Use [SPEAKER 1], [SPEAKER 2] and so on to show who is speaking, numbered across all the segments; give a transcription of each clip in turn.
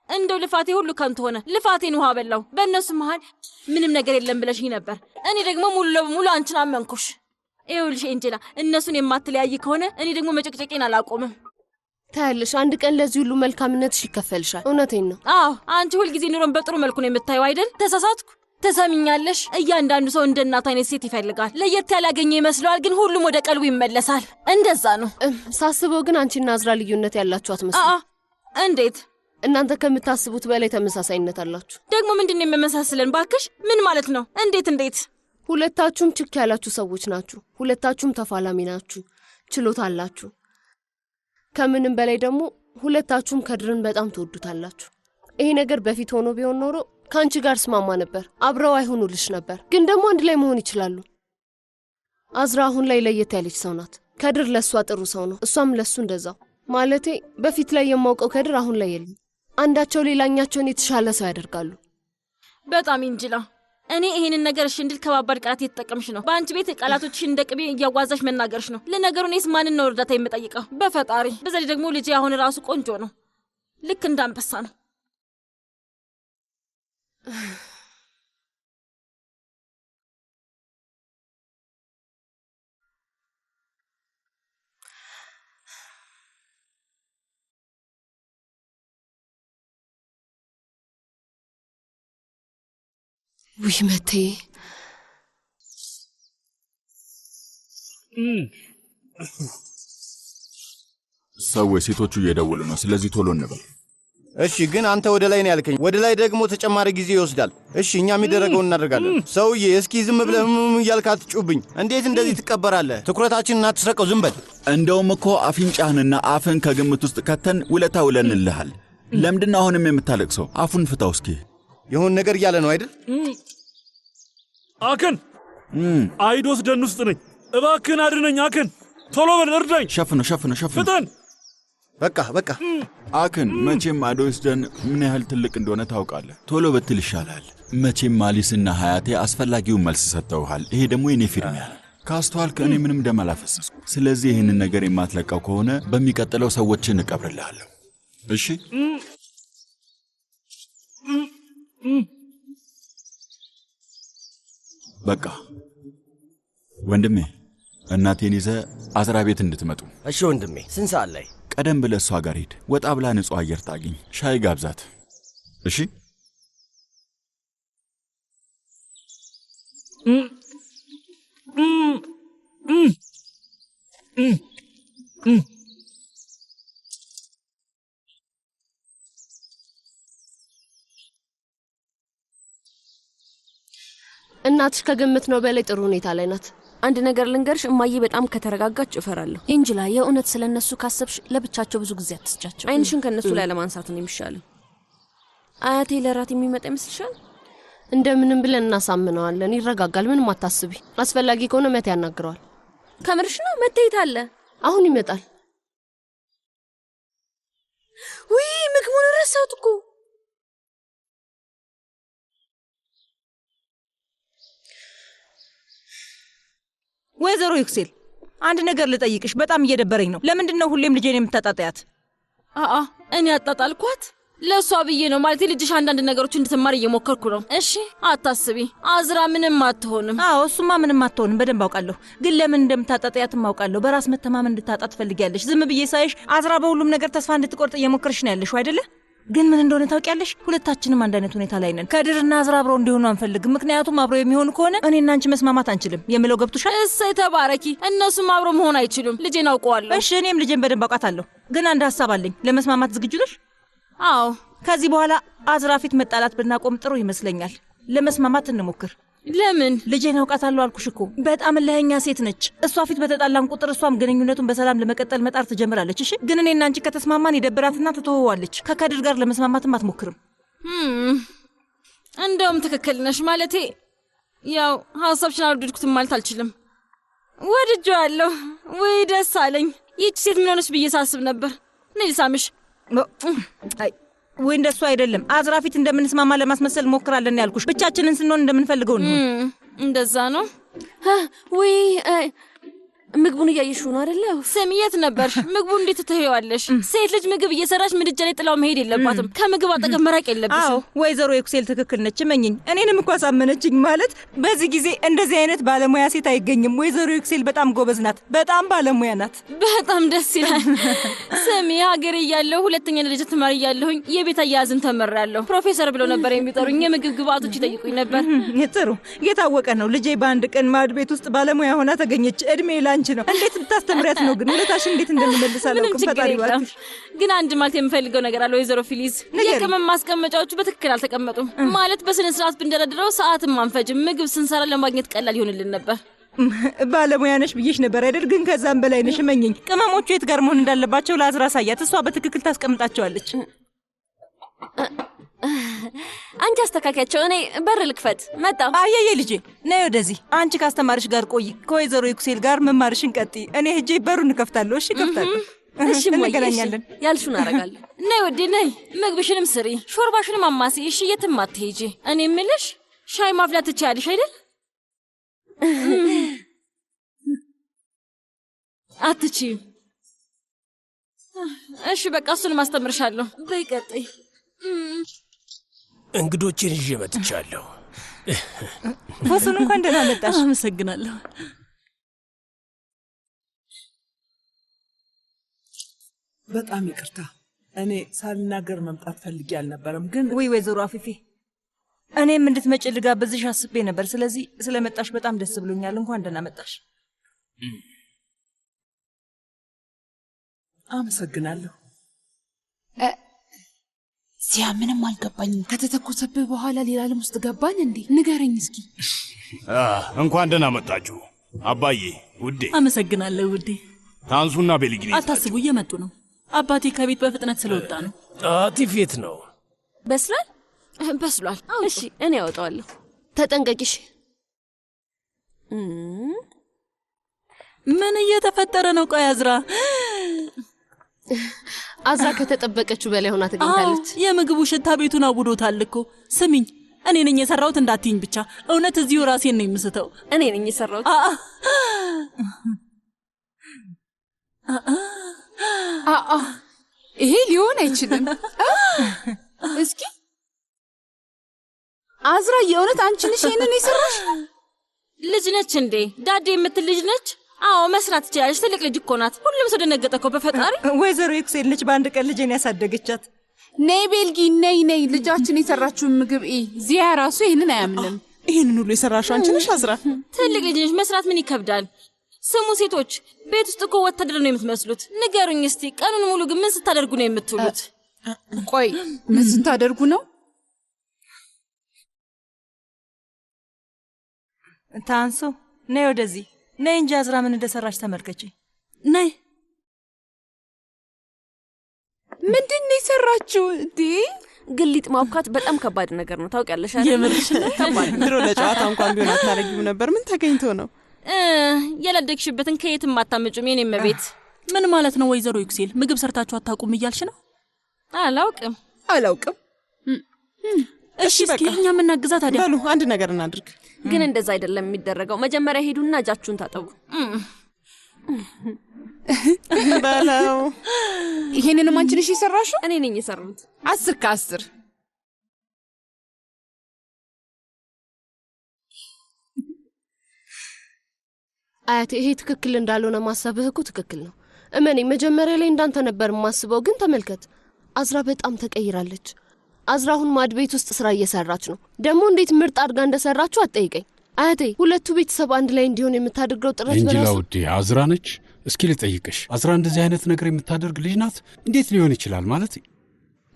[SPEAKER 1] እንደው ልፋቴ ሁሉ ከንቱ ሆነ። ልፋቴን ውሃ በላው። በእነሱ መሃል ምንም ነገር የለም ብለሽኝ ነበር። እኔ ደግሞ ሙሉ ለሙሉ አንቺን አመንኩሽ። ይኸውልሽ ኤንጀላ፣ እነሱን የማትለያይ ከሆነ እኔ ደግሞ መጨቅጨቄን አላቆምም።
[SPEAKER 2] ታያለሽ፣ አንድ ቀን ለዚህ ሁሉ መልካምነትሽ ይከፈልሻል። እውነቴን ነው።
[SPEAKER 1] አዎ፣ አንቺ ሁልጊዜ ኑሮን በጥሩ መልኩ ነው የምታየው አይደል? ተሳሳትኩ? ተሰሚኛለሽ? እያንዳንዱ ሰው እንደ እናት አይነት ሴት ይፈልጋል። ለየት ያላገኘ ይመስለዋል፣ ግን ሁሉም ወደ ቀልቡ ይመለሳል። እንደዛ ነው
[SPEAKER 2] ሳስበው። ግን አንቺና አዝራ ልዩነት ያላችሁ አትመስሉ።
[SPEAKER 1] እንዴት?
[SPEAKER 2] እናንተ ከምታስቡት በላይ ተመሳሳይነት አላችሁ።
[SPEAKER 1] ደግሞ ምንድን ነው የምመሳስለን? ባክሽ ምን ማለት ነው? እንዴት?
[SPEAKER 2] ሁለታችሁም ችክ ያላችሁ ሰዎች ናችሁ። ሁለታችሁም ተፋላሚ ናችሁ። ችሎታ አላችሁ። ከምንም በላይ ደግሞ ሁለታችሁም ከድርን በጣም ትወዱታላችሁ። ይሄ ነገር በፊት ሆኖ ቢሆን ኖሮ ከአንቺ ጋር ስማማ ነበር፣ አብረው አይሆኑልሽ ነበር። ግን ደግሞ አንድ ላይ መሆን ይችላሉ። አዝራ አሁን ላይ ለየት ያለች ሰው ናት። ከድር ለእሷ ጥሩ ሰው ነው፣ እሷም ለሱ እንደዛው። ማለቴ በፊት ላይ የማውቀው ከድር አሁን ላይ የለም። አንዳቸው ሌላኛቸውን የተሻለ ሰው ያደርጋሉ።
[SPEAKER 1] በጣም እንጅላ። እኔ ይሄንን ነገር እሺ እንድል ከባባድ ቃላት እየተጠቀምሽ ነው። በአንቺ ቤት ቃላቶችሽ እንደ ቅቤ እያዋዛሽ መናገርሽ ነው። ለነገሩ እኔስ ማንን ነው እርዳታ የምጠይቀው? በፈጣሪ። በዚህ ደግሞ ልጄ አሁን ራሱ ቆንጆ ነው፣ ልክ እንዳንበሳ ነው።
[SPEAKER 2] ውይ መቴ፣
[SPEAKER 3] ሰዎች ሴቶቹ እየደወሉ ነው። ስለዚህ ቶሎ እንበል።
[SPEAKER 4] እሺ፣ ግን አንተ ወደ ላይ ነው ያልከኝ። ወደ ላይ ደግሞ ተጨማሪ ጊዜ ይወስዳል። እሺ፣ እኛ የሚደረገውን እናደርጋለን። ሰውዬ፣ እስኪ ዝም ብለህ እያልክ አትጩብኝ። እንዴት እንደዚህ ትቀበራለህ? ትኩረታችንን አትስረቀው። ዝም በል።
[SPEAKER 3] እንደውም እኮ አፍንጫህንና አፍን ከግምት ውስጥ ከተን ውለታ ውለንልሃል። ለምንድን ነው አሁንም የምታለቅሰው? አፉን ፍታው እስኪ።
[SPEAKER 4] የሆን ነገር እያለ ነው አይደል?
[SPEAKER 5] አክን፣ አይዶስ ደን ውስጥ ነኝ። እባክህን አድነኝ አክን። ቶሎ በል እርዳኝ።
[SPEAKER 3] ሸፍነው
[SPEAKER 5] ፍጠን።
[SPEAKER 4] በቃ
[SPEAKER 3] አክን፣ መቼም አዶስ ደን ምን ያህል ትልቅ እንደሆነ ታውቃለህ። ቶሎ ብትል ይሻላል። መቼም ማሊስና ሀያቴ አስፈላጊውን መልስ ሰጥተውሃል። ይሄ ደግሞ የኔ ፊርሚያ ነው። ካስተዋልክ እኔ ምንም ደም አላፈሰስኩ። ስለዚህ ይህንን ነገር የማትለቀው ከሆነ በሚቀጥለው ሰዎችን እቀብርልሃለሁ። እሺ? በቃ ወንድሜ፣ እናቴን ይዘህ አዝራ ቤት እንድትመጡ።
[SPEAKER 6] እሺ ወንድሜ። ስንት ሰዓት ላይ?
[SPEAKER 3] ቀደም ብለህ እሷ ጋር ሂድ። ወጣ ብላ ንጹሕ አየር ታግኝ። ሻይ ጋብዛት። እሺ?
[SPEAKER 2] እናትሽ ከግምት ነው በላይ ጥሩ ሁኔታ ላይ ናት።
[SPEAKER 7] አንድ ነገር ልንገርሽ፣ እማዬ በጣም ከተረጋጋች እፈራለሁ። ኤንጅላ፣ የእውነት ስለነሱ ካሰብሽ ለብቻቸው ብዙ ጊዜ አትስጫቸው። አይንሽን ከነሱ ላይ ለማንሳት ነው የሚሻለው። አያቴ ለራት የሚመጣ ይመስልሻል?
[SPEAKER 2] እንደምንም ብለን እናሳምነዋለን። ይረጋጋል። ምንም አታስቢ። አስፈላጊ ከሆነ መቴ ያናግረዋል።
[SPEAKER 7] ከምርሽ ነው? መቴት አለ።
[SPEAKER 2] አሁን ይመጣል።
[SPEAKER 7] ውይ ምግቡን ረሳሁት እኮ።
[SPEAKER 8] ወይዘሮ ይክሴል፣ አንድ ነገር ልጠይቅሽ። በጣም እየደበረኝ ነው። ለምንድን ነው ሁሌም ልጄን የምታጣጣያት?
[SPEAKER 1] እኔ አጣጣልኳት? ለእሷ ብዬ ነው። ማለት ልጅሽ አንዳንድ ነገሮች እንድትማር እየሞከርኩ ነው። እሺ አታስቢ፣ አዝራ ምንም አትሆንም።
[SPEAKER 8] አዎ እሱማ ምንም አትሆንም፣ በደንብ አውቃለሁ። ግን ለምን እንደምታጣጣያትም አውቃለሁ። በራስ መተማመን እንድታጣ ትፈልጊያለሽ። ዝም ብዬ ሳይሽ አዝራ በሁሉም ነገር ተስፋ እንድትቆርጥ እየሞከርሽ ነው ያለሽው አይደለ? ግን ምን እንደሆነ ታውቂያለሽ? ሁለታችንም አንድ አይነት ሁኔታ ላይ ነን። ከድርና አዝራ አብረው እንዲሆኑ አንፈልግም። ምክንያቱም አብረው የሚሆኑ ከሆነ እኔና አንቺ መስማማት አንችልም የምለው ገብቶሻል?
[SPEAKER 1] እሰይ ተባረኪ። እነሱም አብረው መሆን አይችሉም። ልጄን አውቀዋለሁ።
[SPEAKER 8] እሺ እኔም ልጄን በደንብ አውቃታለሁ። ግን አንድ ሀሳብ አለኝ። ለመስማማት ዝግጁ ነሽ?
[SPEAKER 1] አዎ።
[SPEAKER 8] ከዚህ በኋላ አዝራ ፊት መጣላት ብናቆም ጥሩ ይመስለኛል። ለመስማማት እንሞክር።
[SPEAKER 1] ለምን?
[SPEAKER 8] ልጄን አውቃታለሁ አልኩሽ እኮ። በጣም እልኸኛ ሴት ነች። እሷ ፊት በተጣላን ቁጥር እሷም ግንኙነቱን በሰላም ለመቀጠል መጣር ትጀምራለች። እሺ ግን እኔና አንቺ ከተስማማን ይደብራትና ትተወዋለች። ከከድር ጋር ለመስማማትም አትሞክርም።
[SPEAKER 1] እንደውም ትክክል ነሽ። ማለቴ ያው ሀሳብሽን አልወደድኩትም ማለት አልችልም። ወድጄዋለሁ። ወይ ደስ አለኝ። ይህች ሴት ምን ሆነች ብዬ ሳስብ ነበር። ነይ ልሳምሽ።
[SPEAKER 8] ወይ እንደሱ አይደለም። አዝራ ፊት እንደምንስማማ ለማስመሰል ሞክራለን ያልኩሽ። ብቻችንን ስንሆን እንደምንፈልገው ነው።
[SPEAKER 1] እንደዛ ነው።
[SPEAKER 7] ወይ ምግቡን እያየሽው ነው አይደለ?
[SPEAKER 1] ስሚ፣ የት ነበርሽ? ምግቡ እንዴት ትተይዋለሽ? ሴት ልጅ ምግብ እየሰራች ምድጃ ላይ ጥላው መሄድ የለባትም። ከምግብ አጠገብ መራቅ የለብሽም።
[SPEAKER 8] አዎ ወይዘሮ ኤክሴል ትክክል ነች። መኝኝ እኔንም እኮ አሳመነችኝ። ማለት በዚህ ጊዜ እንደዚህ አይነት ባለሙያ ሴት አይገኝም። ወይዘሮ ኤክሴል በጣም ጎበዝ ናት። በጣም ባለሙያ ናት።
[SPEAKER 1] በጣም ደስ ይላል። ስሚ፣ ሀገሬ እያለሁ ሁለተኛ ደረጃ ተማሪ እያለሁኝ የቤት አያያዝን ተመራለሁ። ፕሮፌሰር ብለው ነበር የሚጠሩኝ። የምግብ ግብአቶች ይጠይቁኝ ነበር።
[SPEAKER 8] ጥሩ የታወቀ ነው። ልጄ በአንድ ቀን ማድ ቤት ውስጥ ባለሙያ ሆና ተገኘች። እድሜ ላንቺ ነው። እንዴት ብታስተምሪያት ነው ግን ውለታሽን እንዴት እንደምመልስ አላውቅም። ፈጣሪ ይባርክሽ።
[SPEAKER 1] ግን አንድ ማለት የምፈልገው ነገር አለ ወይዘሮ ፊሊዝ። የቅመም ማስቀመጫዎቹ በትክክል አልተቀመጡም። ማለት በስነ ስርዓት ብንደረድረው ሰዓትም አንፈጅም። ምግብ ስንሰራ ለማግኘት ቀላል ይሆንልን ነበር።
[SPEAKER 8] ባለሙያ ነሽ ብዬሽ ነበር አይደል? ግን ከዛም በላይ ነሽ። መኝኝ ቅመሞቹ የት ጋር መሆን እንዳለባቸው ለአዝራ ሳያት፣ እሷ በትክክል ታስቀምጣቸዋለች።
[SPEAKER 7] አንቺ አስተካካያቸው፣ እኔ በር ልክፈት። መጣሁ።
[SPEAKER 8] አየየ ልጄ ነይ ወደዚህ። አንቺ ካስተማሪሽ ጋር ቆይ፣ ከወይዘሮ ኤክሴል ጋር መማርሽን ቀጥይ። እኔ ሄጄ በሩን እከፍታለሁ። እሺ እከፍታለሁ።
[SPEAKER 7] እሺ እንገናኛለን። ያልሹን አደርጋለሁ።
[SPEAKER 1] ነይ ወዴ ነይ። ምግብሽንም ስሪ፣ ሾርባሽንም አማሲ። እሺ የትም አትሄጂ። እኔ የምልሽ ሻይ ማፍላት ትችያለሽ አይደል? አትችይም። እሺ በቃ እሱን ማስተምርሻለሁ። በይ ቀጥይ።
[SPEAKER 6] እንግዶችን ይዤ መጥቻለሁ።
[SPEAKER 8] ፎሱን እንኳን ደህና መጣሽ።
[SPEAKER 9] አመሰግናለሁ።
[SPEAKER 10] በጣም ይቅርታ፣ እኔ ሳልናገር መምጣት ፈልጌ አልነበረም። ግን
[SPEAKER 8] ወይዘሮ አፊፌ እኔም እንድትመጪ ልጋብዝሽ አስቤ ነበር። ስለዚህ ስለመጣሽ በጣም ደስ ብሎኛል። እንኳን ደህና መጣሽ።
[SPEAKER 10] አመሰግናለሁ።
[SPEAKER 11] ሲያ ምንም አልገባኝም። ከተተኮሰብህ በኋላ ሌላ ዓለም ውስጥ ገባን እንዴ? ንገረኝ እስኪ።
[SPEAKER 12] እንኳን ደህና መጣችሁ አባዬ፣ ውዴ።
[SPEAKER 9] አመሰግናለሁ ውዴ።
[SPEAKER 12] ታንሱና ቤሊግኒ
[SPEAKER 9] አታስቡ፣ እየመጡ ነው። አባቴ ከቤት በፍጥነት ስለወጣ ነው።
[SPEAKER 6] ጣቲፍ የት ነው?
[SPEAKER 7] በስሏል?
[SPEAKER 1] በስሏል።
[SPEAKER 7] እሺ እኔ ያወጣዋለሁ።
[SPEAKER 2] ተጠንቀቂሽ።
[SPEAKER 9] ምን እየተፈጠረ ነው? ቆይ አዝራ
[SPEAKER 2] አዝራ ከተጠበቀችው በላይ ሆና ተገኝታለች።
[SPEAKER 9] የምግቡ ሽታ ቤቱን አውዶታል እኮ። ስሚኝ፣ እኔ ነኝ የሰራሁት እንዳትይኝ ብቻ። እውነት እዚሁ ራሴን ነው የምስተው።
[SPEAKER 7] እኔ ነኝ የሰራሁት።
[SPEAKER 11] ይሄ ሊሆን አይችልም። እስኪ አዝራ፣ የእውነት አንቺ ነሽ ይሄንን የሰራሽ?
[SPEAKER 1] ልጅ ነች እንዴ? ዳዴ የምትል ልጅ ነች? አዎ መስራት ትችላለች። ትልቅ ልጅ እኮ ናት። ሁሉም ሰው ደነገጠ እኮ። በፈጣሪ
[SPEAKER 8] ወይዘሮ ኤክሴል ነች በአንድ ቀን ልጄን ያሳደገቻት።
[SPEAKER 11] ነይ ቤልጊ፣ ነይ ነይ። ልጃችን የሰራችውን ምግብ ዚያ ራሱ ይህንን አያምንም።
[SPEAKER 10] ይህንን ሁሉ የሰራሽው አንቺ ነሽ አዝራ?
[SPEAKER 1] ትልቅ ልጅ ነች። መስራት ምን ይከብዳል? ስሙ ሴቶች፣ ቤት ውስጥ እኮ ወታደር ነው የምትመስሉት። ንገሩኝ እስቲ ቀኑን ሙሉ ግን ምን ስታደርጉ ነው የምትውሉት?
[SPEAKER 11] ቆይ ምን ስታደርጉ ነው?
[SPEAKER 8] ታንሱ ነይ ወደዚህ ነይ እንጂ አዝራ ምን እንደሰራች ተመልከቺ።
[SPEAKER 9] ነይ።
[SPEAKER 11] ምንድን ነው የሰራችው እንዴ?
[SPEAKER 7] ግሊጥ ማብካት በጣም ከባድ ነገር ነው ታውቂያለሽ አይደል?
[SPEAKER 9] የምርሽ
[SPEAKER 10] ከባድ። ድሮ ለጨዋታ እንኳን ቢሆን አታረጊም ነበር። ምን ተገኝቶ ነው?
[SPEAKER 1] ያላደግሽበትን ከየትም አታመጩም። የኔም ቤት
[SPEAKER 9] ምን ማለት ነው? ወይዘሮ ኤክሴል ምግብ ሰርታችሁ አታውቁም እያልሽ ነው?
[SPEAKER 11] አላውቅም።
[SPEAKER 9] እሺ እስኪ እኛ የምናግዛት ታዲያ።
[SPEAKER 10] በሉ አንድ ነገር እናድርግ።
[SPEAKER 7] ግን እንደዛ አይደለም የሚደረገው። መጀመሪያ ሄዱና እጃችሁን ታጠቡ።
[SPEAKER 10] በለው።
[SPEAKER 11] ይሄንንም አንቺ ነሽ የሰራሽው?
[SPEAKER 7] እኔ ነኝ የሰራሁት።
[SPEAKER 11] 10 ከ10።
[SPEAKER 2] አያቴ፣ ይሄ ትክክል እንዳልሆነ ማሰብህ እኮ ትክክል ነው። እመኔ፣ መጀመሪያ ላይ እንዳንተ ነበር የማስበው። ግን ተመልከት፣ አዝራ በጣም ተቀይራለች። አዝራ አሁን ማድ ቤት ውስጥ ስራ እየሰራች ነው። ደግሞ እንዴት ምርጥ አድርጋ እንደሰራችሁ አትጠይቀኝ። አያቴ፣ ሁለቱ ቤተሰብ አንድ ላይ እንዲሆን የምታደርገው ጥረት
[SPEAKER 13] እንጂላ ውዴ፣ አዝራ ነች። እስኪ ልጠይቅሽ፣ አዝራ እንደዚህ አይነት ነገር የምታደርግ ልጅ ናት? እንዴት ሊሆን ይችላል? ማለት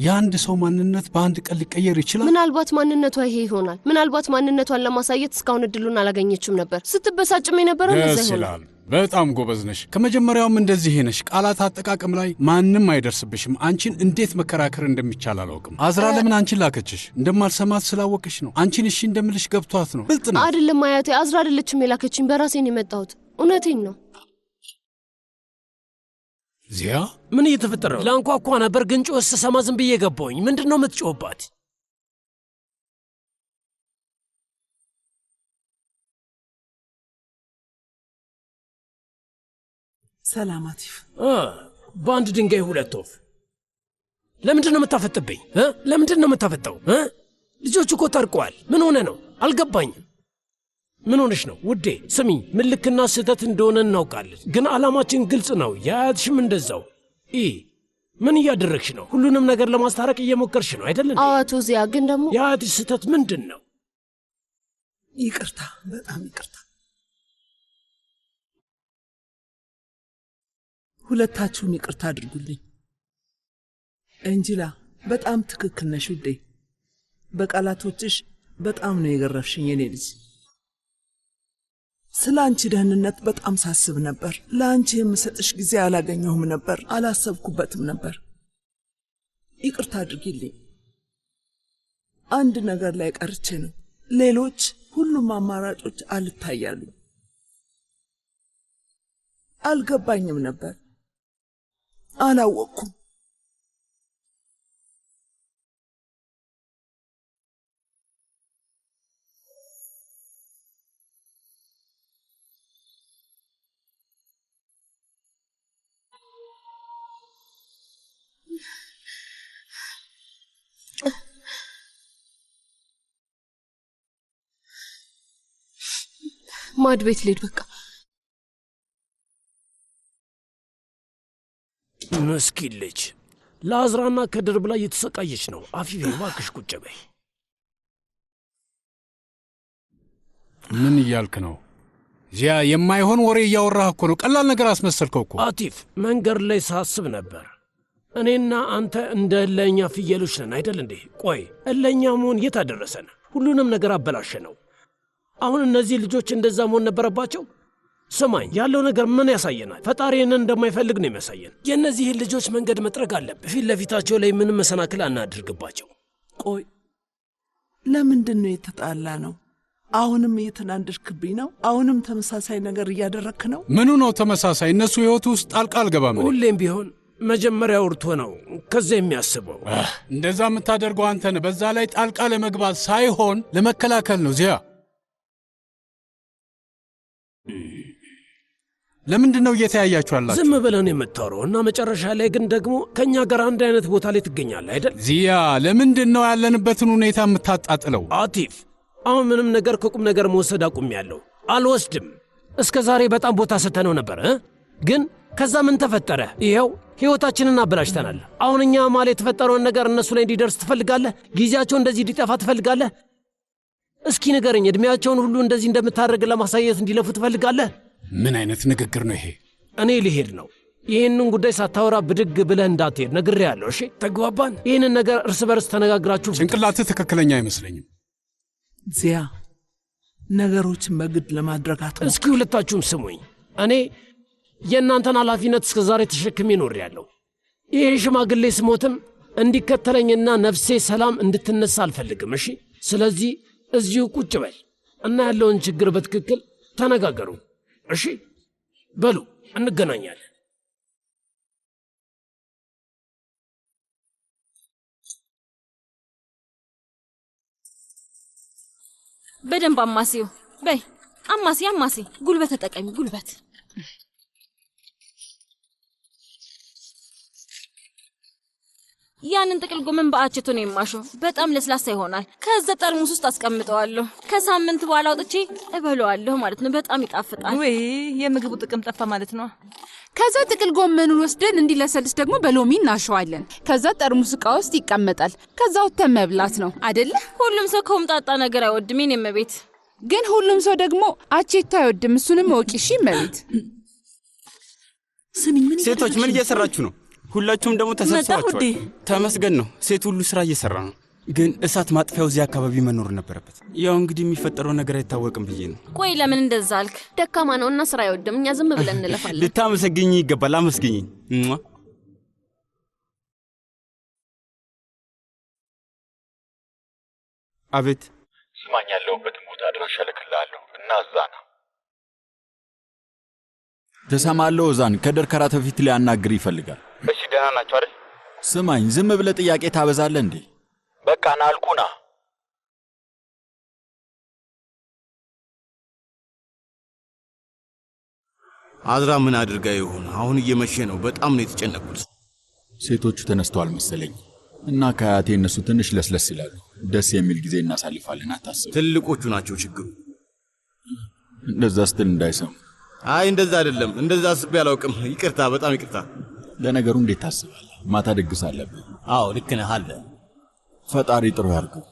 [SPEAKER 13] የአንድ ሰው ማንነት በአንድ ቀን ሊቀየር ይችላል?
[SPEAKER 2] ምናልባት ማንነቷ ይሄ ይሆናል። ምናልባት ማንነቷን ለማሳየት እስካሁን እድሉን አላገኘችም ነበር። ስትበሳጭም የነበረው እንደዛ ይሆናል።
[SPEAKER 13] በጣም ጎበዝ ነሽ። ከመጀመሪያውም እንደዚህ ነሽ። ቃላት አጠቃቀም ላይ ማንም አይደርስብሽም። አንቺን እንዴት መከራከር እንደሚቻል አላውቅም። አዝራ ለምን አንቺን ላከችሽ? እንደማልሰማት ስላወቅሽ ነው። አንቺን እሺ እንደምልሽ ገብቷት ነው። ብልጥ ነው።
[SPEAKER 2] አይደለም አያቴ፣ አዝራ አይደለችም የላከችኝ። በራሴን የመጣሁት። እውነቴን ነው።
[SPEAKER 6] ዚያ፣ ምን እየተፈጠረ ነው? ላንኳኳ ነበር ግን ጮህ ስሰማ ዝም ብዬ ገባሁኝ። ምንድን ነው የምትጮህባት?
[SPEAKER 10] ሰላም አቲፍ።
[SPEAKER 6] በአንድ ድንጋይ ሁለት ወፍ። ለምንድን ነው የምታፈጥብኝ? ለምንድን ነው የምታፈጠው? ልጆቹ እኮ ታርቀዋል። ምን ሆነ ነው? አልገባኝም። ምን ሆነሽ ነው ውዴ? ስሚኝ፣ ምን ልክና ስህተት እንደሆነ እናውቃለን፣ ግን ዓላማችን ግልጽ ነው። የአያትሽም እንደዛው። ምን እያደረግሽ ነው? ሁሉንም ነገር ለማስታረቅ እየሞከርሽ ነው አይደለም?
[SPEAKER 2] አቶ ዚያ፣ ግን ደግሞ
[SPEAKER 6] የአያትሽ ስህተት ምንድን ነው?
[SPEAKER 10] ይቅርታ፣ በጣም ይቅርታ። ሁለታችሁም ይቅርታ አድርጉልኝ። እንጅላ፣ በጣም ትክክል ነሽ ውዴ። በቃላቶችሽ በጣም ነው የገረፍሽኝ የኔ ልጅ። ስለ አንቺ ደህንነት በጣም ሳስብ ነበር። ለአንቺ የምሰጥሽ ጊዜ አላገኘሁም ነበር፣ አላሰብኩበትም ነበር። ይቅርታ አድርጊልኝ። አንድ ነገር ላይ ቀርቼ ነው። ሌሎች ሁሉም አማራጮች አልታያሉ። አልገባኝም ነበር፣ አላወቅኩም።
[SPEAKER 2] ማድ ቤት ልሂድ በቃ።
[SPEAKER 6] ምስኪን ልጅ ለአዝራና ከድር ብላ እየተሰቃየች ነው። አፊፌ እባክሽ ቁጭ በይ።
[SPEAKER 13] ምን እያልክ ነው? ዚያ የማይሆን ወሬ እያወራህ እኮ ነው። ቀላል ነገር አስመሰልከው እኮ።
[SPEAKER 6] አቲፍ፣ መንገድ ላይ ሳስብ ነበር። እኔና አንተ እንደ እለኛ ፍየሎች ነን አይደል እንዴ? ቆይ እለኛ መሆን የት አደረሰን? ሁሉንም ነገር አበላሸ ነው። አሁን እነዚህ ልጆች እንደዛ መሆን ነበረባቸው? ስማኝ፣ ያለው ነገር ምን ያሳየናል? ፈጣሪን እንደማይፈልግ ነው የሚያሳየን። የእነዚህን ልጆች መንገድ መጥረግ አለብን። ፊት ለፊታቸው ላይ ምንም መሰናክል አናድርግባቸው።
[SPEAKER 10] ቆይ ለምንድን ነው የተጣላ ነው? አሁንም እየተናደድክብኝ ነው? አሁንም ተመሳሳይ ነገር እያደረግክ ነው?
[SPEAKER 13] ምኑ ነው ተመሳሳይ? እነሱ ሕይወቱ ውስጥ ጣልቃ አልገባም።
[SPEAKER 6] ሁሌም ቢሆን መጀመሪያ ውርቶ ነው ከዛ የሚያስበው።
[SPEAKER 13] እንደዛ የምታደርገው አንተ ነህ። በዛ ላይ ጣልቃ ለመግባት ሳይሆን ለመከላከል ነው። ዚያ፣ ለምንድን ነው እየተያያችሁ ያላችሁ?
[SPEAKER 6] ዝም ብለን የምታወራው እና መጨረሻ ላይ ግን ደግሞ ከእኛ ጋር አንድ አይነት ቦታ ላይ ትገኛለህ አይደል?
[SPEAKER 13] ዚያ፣ ለምንድን ነው ያለንበትን ሁኔታ የምታጣጥለው?
[SPEAKER 6] አቲፍ፣ አሁን ምንም ነገር ከቁም ነገር መወሰድ አቁሜያለሁ። አልወስድም። እስከ ዛሬ በጣም ቦታ ሰተነው ነበር፣ ግን ከዛ ምን ተፈጠረ? ይኸው ሕይወታችንን አበላሽተናል። አሁን እኛ ማለ የተፈጠረውን ነገር እነሱ ላይ እንዲደርስ ትፈልጋለህ? ጊዜያቸው እንደዚህ እንዲጠፋ ትፈልጋለህ? እስኪ ንገረኝ፣ ዕድሜያቸውን ሁሉ እንደዚህ እንደምታደርግ ለማሳየት እንዲለፉ ትፈልጋለህ?
[SPEAKER 13] ምን አይነት ንግግር ነው ይሄ?
[SPEAKER 6] እኔ ልሄድ ነው። ይህንን ጉዳይ ሳታወራ ብድግ ብለህ እንዳትሄድ ነግሬሃለሁ። እሺ፣ ተግባባን? ይህንን ነገር እርስ በርስ ተነጋግራችሁ።
[SPEAKER 13] ጭንቅላትህ ትክክለኛ አይመስለኝም
[SPEAKER 10] ዚያ። ነገሮችን በግድ ለማድረግ አትሞክር።
[SPEAKER 6] እስኪ ሁለታችሁም ስሙኝ። እኔ የእናንተን ኃላፊነት እስከ ዛሬ ተሸክሜ ኖሬያለሁ። ይህ ሽማግሌ ስሞትም እንዲከተለኝና ነፍሴ ሰላም እንድትነሳ አልፈልግም። እሺ፣ ስለዚህ እዚሁ ቁጭ በል እና ያለውን ችግር በትክክል ተነጋገሩ። እሺ፣ በሉ እንገናኛለን።
[SPEAKER 1] በደንብ አማሲው። በይ አማሲ፣ አማሲ። ጉልበት ተጠቀሚ፣ ጉልበት። ያንን ጥቅል ጎመን በአችቶ ነው የማሸው። በጣም ለስላሳ ይሆናል። ከዛ ጠርሙስ ውስጥ አስቀምጠዋለሁ። ከሳምንት በኋላ አውጥቼ እበለዋለሁ ማለት ነው። በጣም ይጣፍጣል።
[SPEAKER 8] ወይ የምግቡ ጥቅም ጠፋ ማለት ነው።
[SPEAKER 11] ከዛ ጥቅል ጎመኑን ወስደን እንዲለሰልስ ደግሞ በሎሚ እናሸዋለን። ከዛ ጠርሙስ ዕቃ ውስጥ ይቀመጣል። ከዛ ወጥተን መብላት ነው አይደለ?
[SPEAKER 1] ሁሉም ሰው ከሆምጣጣ ነገር አይወድም። የኔ እመቤት፣
[SPEAKER 11] ግን ሁሉም ሰው ደግሞ አቼቶ አይወድም። እሱንም እወቂ እሺ እመቤት።
[SPEAKER 14] ስሚኝ፣ ሴቶች ምን እየሰራችሁ ነው? ሁላችሁም ደግሞ ተሰብስባችኋል። ተመስገን ነው። ሴት ሁሉ ስራ እየሰራ ነው። ግን እሳት ማጥፊያው እዚህ አካባቢ መኖር ነበረበት። ያው እንግዲህ የሚፈጠረው ነገር አይታወቅም ብዬ ነው።
[SPEAKER 1] ቆይ ለምን እንደዛ አልክ?
[SPEAKER 7] ደካማ ነውና ስራ አይወድም። እኛ ዝም ብለን እንለፋለን።
[SPEAKER 14] ልታመሰግኝ ይገባል። አመስግኝ። አቤት።
[SPEAKER 3] ስማኝ፣ ያለሁበትን ቦታ አድራሻ እልክልሃለሁ እና እዛ ና። ትሰማለህ ኦዛን፣ ከድር ከራት በፊት ሊያናግር ይፈልጋል።
[SPEAKER 14] እሺ፣ ደህና ናቸው አይደል?
[SPEAKER 3] ስማኝ፣ ዝም ብለህ ጥያቄ ታበዛለህ እንዴ? በቃ ና አልኩና።
[SPEAKER 4] አዝራ ምን አድርጋ ይሆን? አሁን እየመሸ ነው። በጣም ነው የተጨነቁት።
[SPEAKER 3] ሴቶቹ ተነስተዋል መሰለኝ እና ከአያቴ እነሱ ትንሽ ለስለስ ይላሉ። ደስ የሚል ጊዜ እናሳልፋለን። አታስብ።
[SPEAKER 4] ትልቆቹ ናቸው ችግሩ።
[SPEAKER 3] እንደዛ ስትል እንዳይሰሙ።
[SPEAKER 4] አይ እንደዛ አይደለም። እንደዛ አስቤ አላውቅም። ይቅርታ፣ በጣም ይቅርታ።
[SPEAKER 3] ለነገሩ እንዴት ታስባለህ? ማታ ድግስ አለብህ።
[SPEAKER 4] አዎ ልክ ነህ አለ።
[SPEAKER 3] ፈጣሪ ጥሩ ያርገው።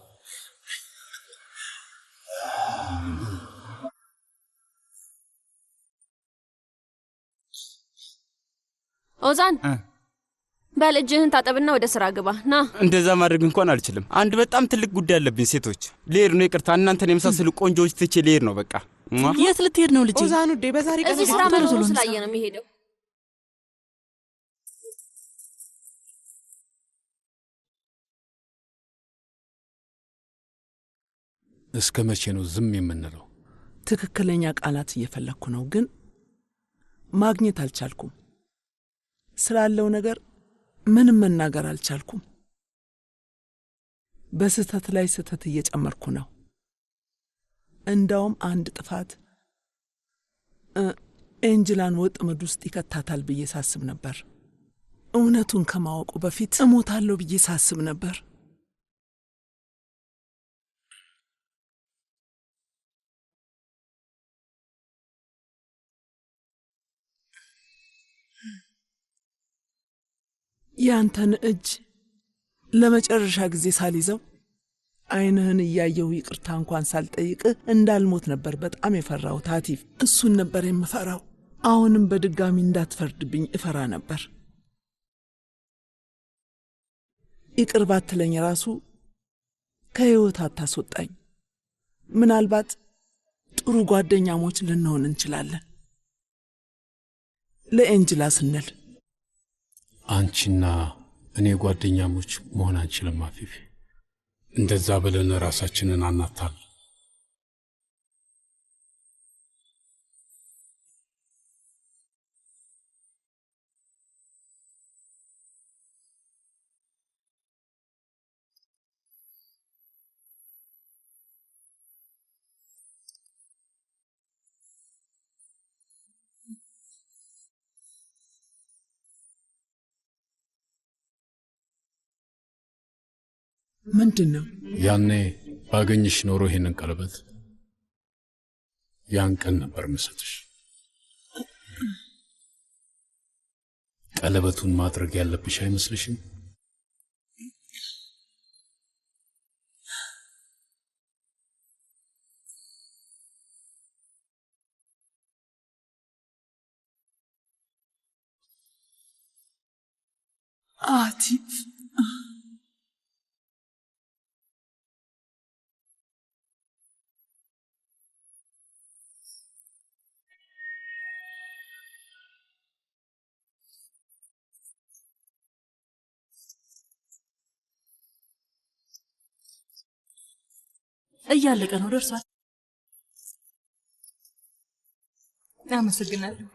[SPEAKER 7] ኦዛን በል እጅህን ታጠብና ወደ ስራ ግባ። ና።
[SPEAKER 14] እንደዛ ማድረግ እንኳን አልችልም። አንድ በጣም ትልቅ ጉዳይ አለብኝ። ሴቶች ልሄድ ነው። ይቅርታ። እናንተን የመሳሰሉ ቆንጆዎች ትቼ ልሄድ ነው። በቃ
[SPEAKER 9] የት ልትሄድ ነው ልጄ?
[SPEAKER 11] ኦዛን ውዴ፣ በዛሬ ቀን
[SPEAKER 7] እዚህ ስራ መኖሩ ስላየ ነው የሚሄደው።
[SPEAKER 13] እስከ መቼ ነው ዝም የምንለው?
[SPEAKER 10] ትክክለኛ ቃላት እየፈለግኩ ነው፣ ግን ማግኘት አልቻልኩም። ስላለው ነገር ምንም መናገር አልቻልኩም። በስህተት ላይ ስህተት እየጨመርኩ ነው። እንዳውም አንድ ጥፋት ኤንጅላን ወጥመድ ውስጥ ይከታታል ብዬ ሳስብ ነበር። እውነቱን ከማወቁ በፊት እሞታለሁ ብዬ ሳስብ ነበር። ያንተን እጅ ለመጨረሻ ጊዜ ሳልይዘው ዓይንህን እያየው ይቅርታ እንኳን ሳልጠይቅ እንዳልሞት ነበር በጣም የፈራሁት አቲፍ። እሱን ነበር የምፈራው። አሁንም በድጋሚ እንዳትፈርድብኝ እፈራ ነበር። ይቅር ባትለኝ ራሱ ከሕይወት አታስወጣኝ። ምናልባት ጥሩ ጓደኛሞች ልንሆን እንችላለን፣ ለኤንጅላ ስንል።
[SPEAKER 13] አንቺና እኔ ጓደኛሞች መሆን አንችልም አፊፊ። እንደዛ ብለን ራሳችንን አናታል።
[SPEAKER 10] ምንድን ነው?
[SPEAKER 13] ያኔ ባገኝሽ ኖሮ ይሄንን ቀለበት ያን ቀን ነበር መሰጥሽ። ቀለበቱን ማድረግ ያለብሽ አይመስልሽም?
[SPEAKER 10] አቲፍ
[SPEAKER 9] እያለቀ ነው። ደርሷል። አመሰግናለሁ።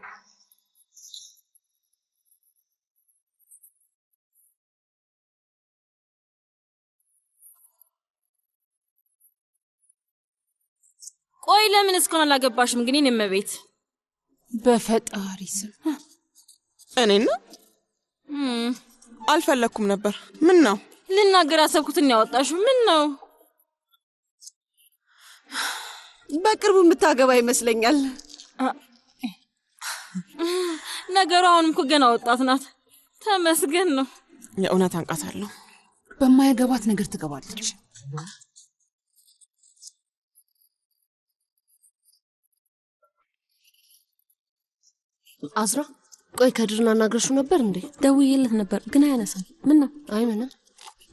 [SPEAKER 1] ቆይ ለምን እስካሁን አላገባሽም? ግን እኔ እመቤት
[SPEAKER 11] በፈጣሪ ስም
[SPEAKER 15] እኔና አልፈለኩም ነበር። ምን ነው
[SPEAKER 1] ልናገር ያሰብኩትን ያወጣሽው? ምን ነው?
[SPEAKER 15] በቅርቡ የምታገባ ይመስለኛል።
[SPEAKER 1] ነገሩ አሁንም እኮ ገና ወጣት ናት። ተመስገን ነው።
[SPEAKER 15] የእውነት አንቃታለሁ።
[SPEAKER 11] በማያገባት ነገር ትገባለች።
[SPEAKER 2] አዝራ ቆይ ከድርን አናግረሽው ነበር እንዴ?
[SPEAKER 7] ደውዬለት ነበር ግን አያነሳም። ምን ነው?
[SPEAKER 2] አይ ምንም።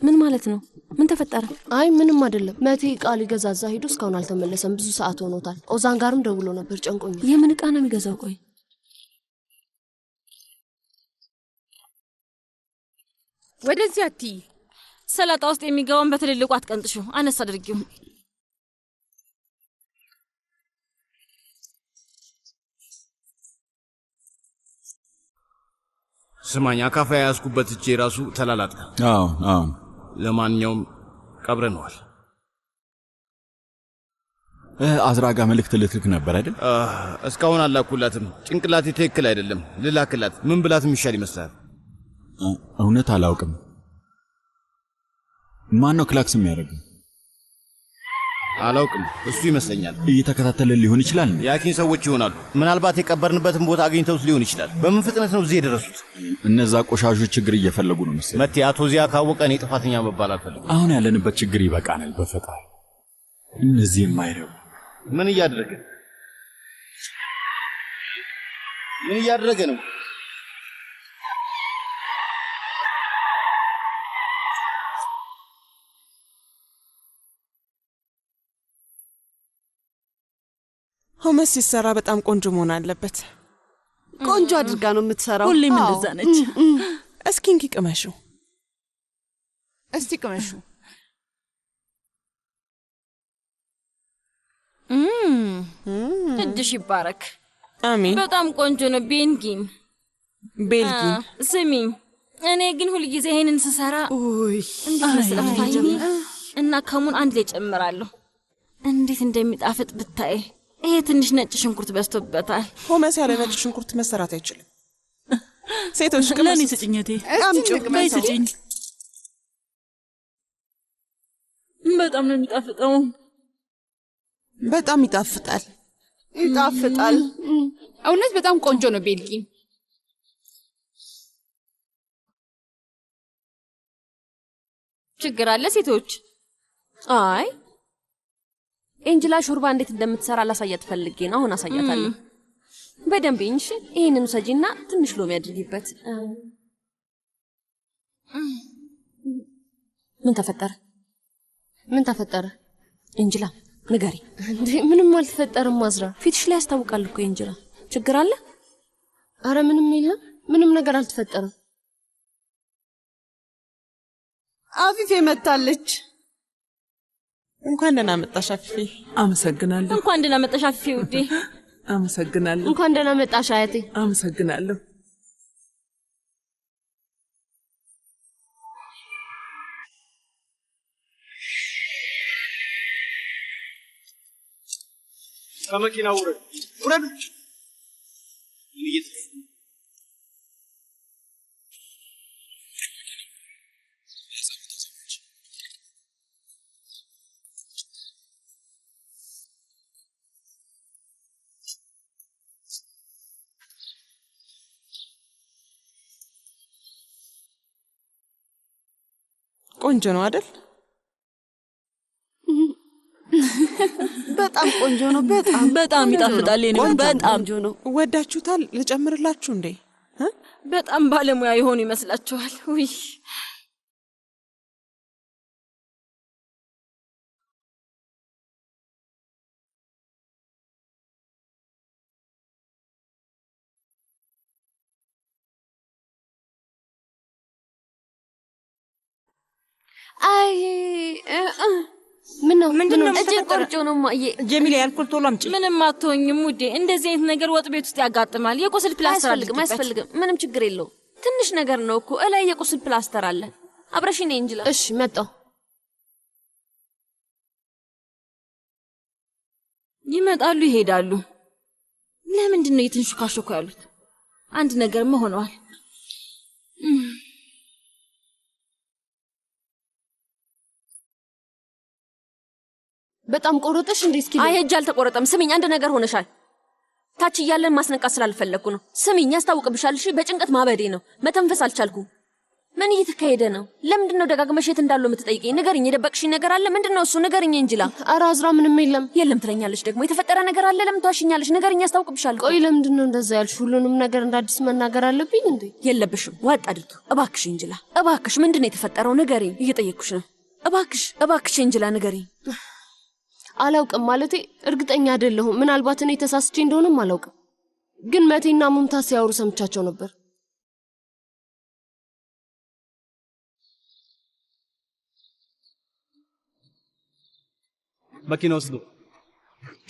[SPEAKER 7] ምን ማለት ነው? ምን ተፈጠረ?
[SPEAKER 2] አይ ምንም አይደለም። መቴ ቃል ሊገዛዛ ሄዶ እስካሁን አልተመለሰም። ብዙ ሰዓት ሆኖታል። ኦዛን ጋርም ደውሎ ነበር። ጨንቆኛል።
[SPEAKER 7] የምን ዕቃ ነው የሚገዛው? ቆይ
[SPEAKER 11] ወደዚህ አትይ።
[SPEAKER 1] ሰላጣ ውስጥ የሚገባውን በትልልቁ አትቀንጥሽው፣ አነስ አድርጊው።
[SPEAKER 4] ስማኝ፣ አካፋ ያዝኩበት እጄ ራሱ ተላላጠ።
[SPEAKER 3] አዎ።
[SPEAKER 4] ለማንኛውም ቀብረነዋል።
[SPEAKER 3] አዝራ ጋር መልእክት ልትልክ ነበር አይደል?
[SPEAKER 4] እስካሁን አላኩላትም። ጭንቅላቴ ትክክል አይደለም። ልላክላት ምን ብላት የሚሻል ይመስላል?
[SPEAKER 3] እውነት አላውቅም። ማን ነው ክላክስ የሚያደርገው?
[SPEAKER 4] አላውቅም። እሱ ይመስለኛል።
[SPEAKER 3] እየተከታተለ ሊሆን ይችላል።
[SPEAKER 4] የሐኪም ሰዎች ይሆናሉ። ምናልባት የቀበርንበትን ቦታ አግኝተውት ሊሆን ይችላል። በምን ፍጥነት ነው እዚህ የደረሱት?
[SPEAKER 3] እነዛ ቆሻሾች ችግር እየፈለጉ ነው መሰለኝ።
[SPEAKER 4] መቴ አቶ ዚያ ካወቀ እኔ ጥፋተኛ መባል አልፈልግም።
[SPEAKER 3] አሁን ያለንበት ችግር ይበቃናል። በፈጣሪ እነዚህ የማይረቡ
[SPEAKER 4] ምን እያደረገ ነው?
[SPEAKER 15] ሆመስ ሲሰራ በጣም ቆንጆ መሆን አለበት። ቆንጆ አድርጋ ነው የምትሰራው።
[SPEAKER 9] ሁሌም እንደዛ ነች።
[SPEAKER 15] እስኪ እንኪ ቅመሹ።
[SPEAKER 11] እስቲ ቅመሹ።
[SPEAKER 1] እድሽ ይባረክ።
[SPEAKER 15] አሜን።
[SPEAKER 1] በጣም ቆንጆ ነው ቤልጊን። ስሚኝ፣ እኔ ግን ሁልጊዜ ይሄንን ስሰራ እንዴት መስራት እና ከሙን አንድ ላይ ጨምራለሁ። እንዴት እንደሚጣፍጥ ብታይ። ይሄ ትንሽ ነጭ ሽንኩርት በዝቶበታል።
[SPEAKER 15] ሆመስ ያለ ነጭ ሽንኩርት መሰራት አይችልም። ሴቶች
[SPEAKER 9] ለኔ ስጭኝቴ። በይ ስጭኝ። በጣም ነው የሚጣፍጠው።
[SPEAKER 15] በጣም ይጣፍጣል።
[SPEAKER 11] እውነት በጣም ቆንጆ ነው ቤልጊ።
[SPEAKER 1] ችግር አለ ሴቶች?
[SPEAKER 7] አይ ኤንጅላ ሾርባ እንዴት እንደምትሰራ ላሳያት ፈልጌ ነው። አሁን አሳያታለሁ። በደንብ እንሽ። ይሄንን ሰጂና ትንሽ ሎሚ አድርጊበት። ምን ተፈጠረ? ኤንጅላ ንገሪ።
[SPEAKER 2] ምንም አልተፈጠረም አዝራ።
[SPEAKER 7] ፊትሽ ላይ ያስታውቃል እኮ ኤንጅላ። ችግር አለ?
[SPEAKER 2] አረ ምንም የለም። ምንም ነገር አልተፈጠረም።
[SPEAKER 15] አፊፌ መጣለች። እንኳን ደህና መጣሽ አፊፌ።
[SPEAKER 10] አመሰግናለሁ።
[SPEAKER 1] እንኳን ደህና መጣሽ አፊፌ ውዴ።
[SPEAKER 10] አመሰግናለሁ።
[SPEAKER 2] እንኳን ደህና መጣሽ አያቴ።
[SPEAKER 10] አመሰግናለሁ።
[SPEAKER 5] ከመኪናው ውረድ።
[SPEAKER 15] ቆንጆ ነው አይደል? በጣም ቆንጆ ነው።
[SPEAKER 9] በጣም ይጣፍጣል። በጣም
[SPEAKER 15] ቆንጆ ነው። ወዳችሁታል? ልጨምርላችሁ እንዴ?
[SPEAKER 1] በጣም ባለሙያ የሆኑ ይመስላችኋል? ውይ
[SPEAKER 2] አይ ምንድነው?
[SPEAKER 1] እጄ ቆርጮ ነው ማየ።
[SPEAKER 9] ጀሚላ ያልኩት ቶሎ አምጪ።
[SPEAKER 1] ምንም አትሆኝም ውዴ። እንደዚህ አይነት ነገር ወጥ ቤት ውስጥ ያጋጥማል። የቁስል ፕላስተር
[SPEAKER 7] አያስፈልግም። ምንም ችግር የለው። ትንሽ ነገር ነው እኮ እላይ የቁስል ፕላስተር አለ። አብረሽኝ ነይ እንጂ።
[SPEAKER 2] እሺ መጣሁ።
[SPEAKER 1] ይመጣሉ ይሄዳሉ። ለምንድን ነው እየተንሹካሾኩ ያሉት? አንድ ነገርማ ሆነዋል።
[SPEAKER 2] በጣም ቆረጠሽ እንዴ? እስኪ
[SPEAKER 7] አይ እጅ አልተቆረጠም። ስሚኝ፣ አንድ ነገር ሆነሻል። ታች እያለን ማስነቃት ስላልፈለግኩ ነው። ስሚኝ፣ ያስታውቅብሻል። እሺ፣ በጭንቀት ማበዴ ነው። መተንፈስ አልቻልኩም። ምን እየተካሄደ ነው? ለምንድን ነው ደጋግመሽ የት እንዳለው የምትጠይቀኝ? ንገሪኝ። የደበቅሽኝ ነገር አለ? ምንድን ነው እሱ? ንገሪኝ እንጂላ።
[SPEAKER 2] ኧረ አዝራ ምንም የለም።
[SPEAKER 7] የለም ትለኛለች ደግሞ። የተፈጠረ ነገር አለ? ለምን ትዋሽኛለሽ? ንገሪኝ፣ ያስታውቅብሻል።
[SPEAKER 2] ቆይ ለምንድን ነው እንደዛ ያልሽ? ሁሉንም ነገር እንደ አዲስ መናገር አለብኝ እንዴ?
[SPEAKER 7] የለብሽም። ዋጥ አድርጊው እባክሽ እንጂላ፣ እባክሽ። ምንድን ነው የተፈጠረው? ንገሪኝ። እየጠየቅኩሽ ነው። እባክሽ እንጂላ ንገሪኝ።
[SPEAKER 2] አላውቅም። ማለቴ እርግጠኛ አይደለሁም። ምናልባት እኔ ተሳስቼ እንደሆነም አላውቅም። ግን መቴና ሙምታዝ ሲያወሩ ሰምቻቸው ነበር።
[SPEAKER 5] መኪና ውስጥ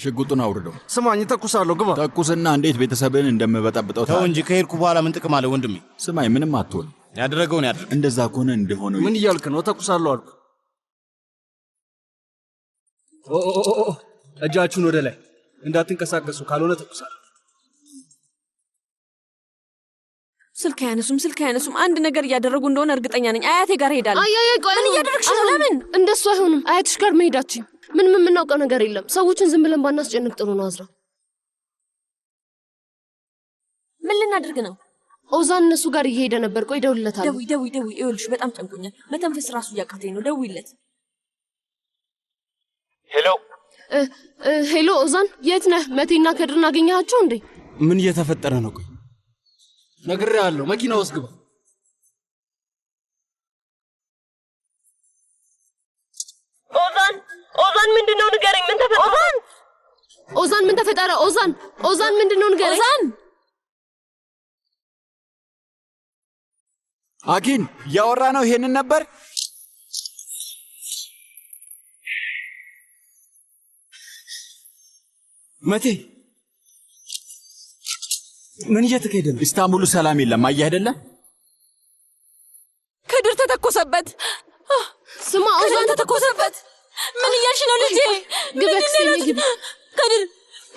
[SPEAKER 3] ሽጉጡን አውርደው።
[SPEAKER 5] ስማኝ፣ ተኩሳለሁ። ግባ።
[SPEAKER 3] ተኩስና እንዴት ቤተሰብህን እንደምበጠብጠው
[SPEAKER 4] ተው እንጂ። ከሄድኩ በኋላ ምን ጥቅም አለ ወንድሜ?
[SPEAKER 3] ስማኝ፣ ምንም አትሆን።
[SPEAKER 4] ያደረገውን ያድርግ።
[SPEAKER 3] እንደዛ ከሆነ እንደሆነው።
[SPEAKER 5] ምን እያልክ ነው? ተኩሳለሁ አልኩ።
[SPEAKER 16] እጃችሁን ወደ ላይ እንዳትንቀሳቀሱ፣ ካልሆነ ተኩሳለሁ።
[SPEAKER 7] ስልክ አያነሱም። አንድ ነገር እያደረጉ እንደሆነ እርግጠኛ ነኝ። አያቴ ጋር ሄዳለሁ።
[SPEAKER 2] አይ ቆይ፣
[SPEAKER 7] ምን እያደረግሽ ነው? ለምን
[SPEAKER 2] እንደሱ አይሆንም። አያትሽ ጋር መሄዳችን ምንም የምናውቀው ነገር የለም። ሰዎችን ዝም ብለን ባናስጨንቅ ጥሩ ነው። አዝራ፣
[SPEAKER 7] ምን ልናደርግ ነው?
[SPEAKER 2] ኦዛን እነሱ ጋር እየሄደ ነበር። ቆይ እደውልለታለሁ።
[SPEAKER 7] ደዊ። ይኸውልሽ በጣም ጨንቆኛል። መተንፈስ ራሱ እያቃተኝ ነው። ደውይለት።
[SPEAKER 2] ሄሎ ኦዛን፣ የት ነህ? መቴና ከድርን አገኘሃቸው እንዴ?
[SPEAKER 14] ምን እየተፈጠረ ነው? ቆይ
[SPEAKER 16] ነግሬሃለሁ፣ መኪና ውስጥ ግባ።
[SPEAKER 2] ኦዛን ምንድነው? ንገረኝ። ምን ተፈጠረ? ኦዛን ምን ተፈጠረ? ኦዛን ምንድነው? ንገረኝ።
[SPEAKER 3] አኪን ያወራ ነው ይሄንን ነበር።
[SPEAKER 14] መቴ ምን እየተካሄደ ነው?
[SPEAKER 3] ኢስታንቡል ሰላም የለም። አየህ አይደለ?
[SPEAKER 7] ከድር ተተኮሰበት።
[SPEAKER 2] ስማ ኦዛን
[SPEAKER 7] ተተኮሰበት። ምን እያልሽ ነው ልጄ?
[SPEAKER 2] ግቢ።